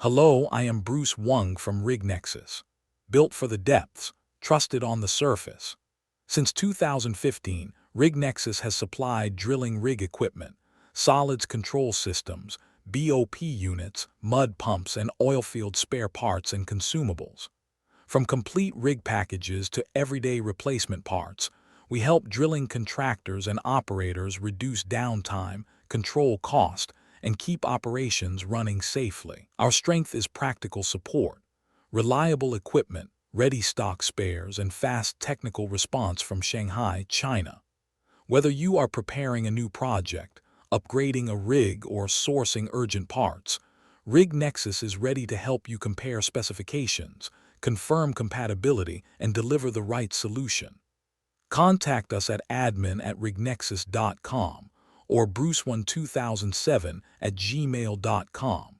Hello, I am Bruce Wong from RigNexis. Built for the depths, trusted on the surface. Since 2015, RigNexis has supplied drilling rig equipment, solids control systems, BOP units, mud pumps, and oilfield spare parts and consumables. From complete rig packages to everyday replacement parts, we help drilling contractors and operators reduce downtime, control cost, and keep operations running safely. Our strength is practical support, reliable equipment, ready stock spares, and fast technical response from Shanghai, China. Whether you are preparing a new project, upgrading a rig, or sourcing urgent parts, RigNexis is ready to help you compare specifications, confirm compatibility, and deliver the right solution. Contact us at admin@rignexis.com or bruce12007@gmail.com.